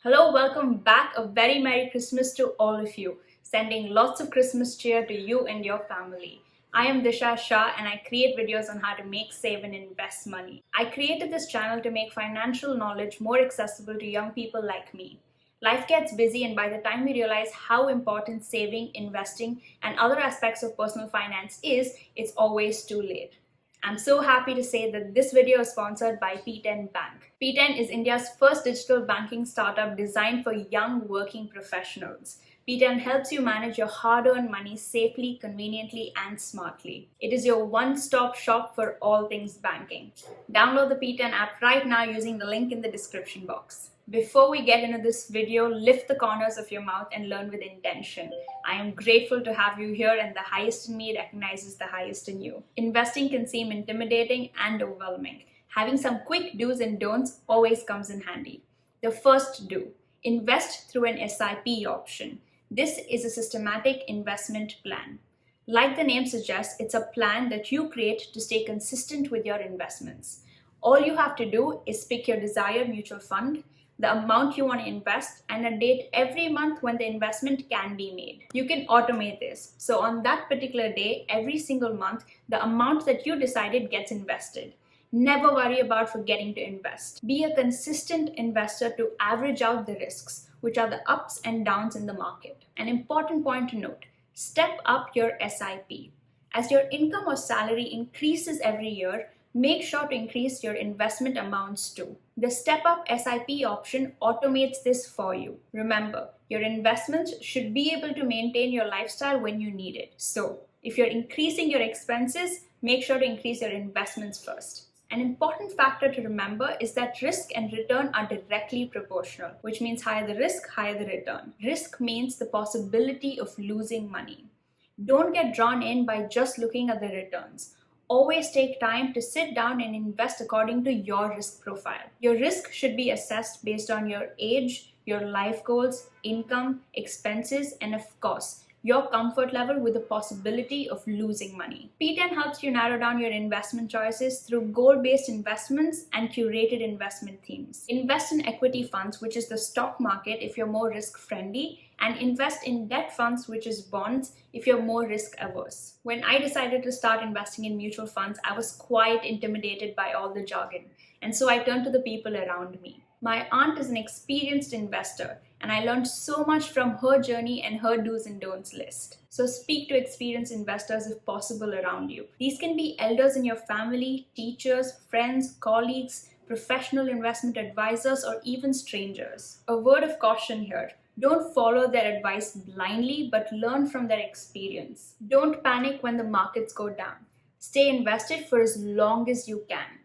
Hello, welcome back. A very Merry Christmas to all of you. Sending lots of Christmas cheer to you and your family. I am Disha Shah and I create videos on how to make, save, and invest money. I created this channel to make financial knowledge more accessible to young people like me. Life gets busy, and by the time we realize how important saving, investing, and other aspects of personal finance is, it's always too late. I'm so happy to say that this video is sponsored by P10 Bank. P10 is India's first digital banking startup designed for young working professionals. P10 helps you manage your hard-earned money safely, conveniently, and smartly. It is your one-stop shop for all things banking. Download the P10 app right now using the link in the description box. Before we get into this video, lift the corners of your mouth and learn with intention. I am grateful to have you here, and the highest in me recognizes the highest in you. Investing can seem intimidating and overwhelming. Having some quick do's and don'ts always comes in handy. The first do: invest through an SIP option. This is a systematic investment plan. Like the name suggests, it's a plan that you create to stay consistent with your investments. All you have to do is pick your desired mutual fund, the amount you want to invest, and a date every month when the investment can be made. You can automate this. So on that particular day, every single month, the amount that you decided gets invested. Never worry about forgetting to invest. Be a consistent investor to average out the risks, which are the ups and downs in the market. An important point to note: step up your SIP. As your income or salary increases every year, make sure to increase your investment amounts too. The Step Up SIP option automates this for you. Remember, your investments should be able to maintain your lifestyle when you need it. So, if you're increasing your expenses, make sure to increase your investments first. An important factor to remember is that risk and return are directly proportional, which means higher the risk, higher the return. Risk means the possibility of losing money. Don't get drawn in by just looking at the returns. Always take time to sit down and invest according to your risk profile. Your risk should be assessed based on your age, your life goals, income, expenses, and of course, your comfort level with the possibility of losing money. P10 helps you narrow down your investment choices through goal-based investments and curated investment themes. Invest in equity funds, which is the stock market if you're more risk-friendly, and invest in debt funds, which is bonds, if you're more risk averse. When I decided to start investing in mutual funds, I was quite intimidated by all the jargon, and so I turned to the people around me. My aunt is an experienced investor, and I learned so much from her journey and her do's and don'ts list. So speak to experienced investors if possible around you. These can be elders in your family, teachers, friends, colleagues, professional investment advisors, or even strangers. A word of caution here: don't follow their advice blindly, but learn from their experience. Don't panic when the markets go down. Stay invested for as long as you can.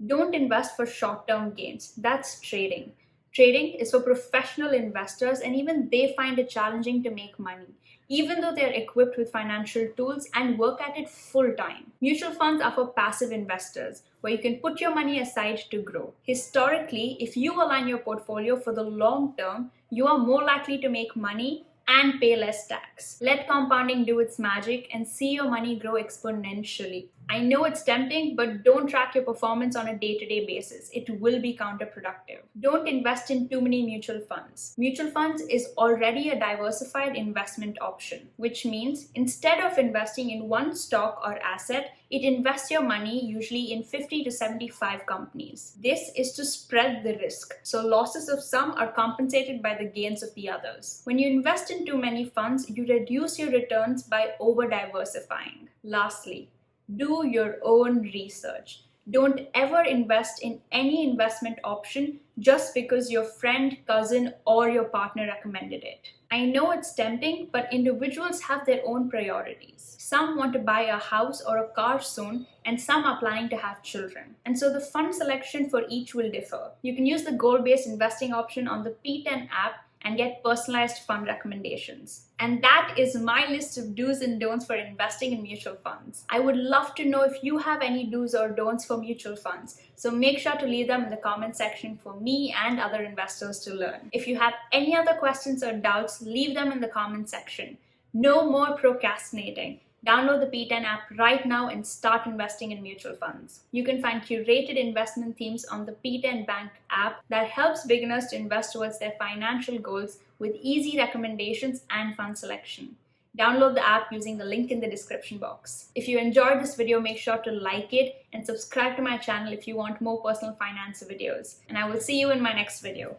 Don't invest for short-term gains. That's trading. Trading is for professional investors, and even they find it challenging to make money, even though they're equipped with financial tools and work at it full time. Mutual funds are for passive investors, where you can put your money aside to grow. Historically, if you align your portfolio for the long term, you are more likely to make money and pay less tax. Let compounding do its magic and see your money grow exponentially. I know it's tempting, but don't track your performance on a day-to-day basis. It will be counterproductive. Don't invest in too many mutual funds. Mutual funds is already a diversified investment option, which means instead of investing in one stock or asset, it invests your money usually in 50 to 75 companies. This is to spread the risk, so losses of some are compensated by the gains of the others. When you invest in too many funds, you reduce your returns by over-diversifying. Lastly, do your own research. Don't ever invest in any investment option just because your friend, cousin, or your partner recommended it. I know it's tempting, but individuals have their own priorities. Some want to buy a house or a car soon, and some are planning to have children. And so the fund selection for each will differ. You can use the goal-based investing option on the P10 app and get personalized fund recommendations. And that is my list of do's and don'ts for investing in mutual funds. I would love to know if you have any do's or don'ts for mutual funds, so make sure to leave them in the comment section for me and other investors to learn. If you have any other questions or doubts, leave them in the comment section. No more procrastinating. Download the P10 app right now and start investing in mutual funds. You can find curated investment themes on the P10 Bank app that helps beginners to invest towards their financial goals with easy recommendations and fund selection. Download the app using the link in the description box. If you enjoyed this video, make sure to like it and subscribe to my channel if you want more personal finance videos. And I will see you in my next video.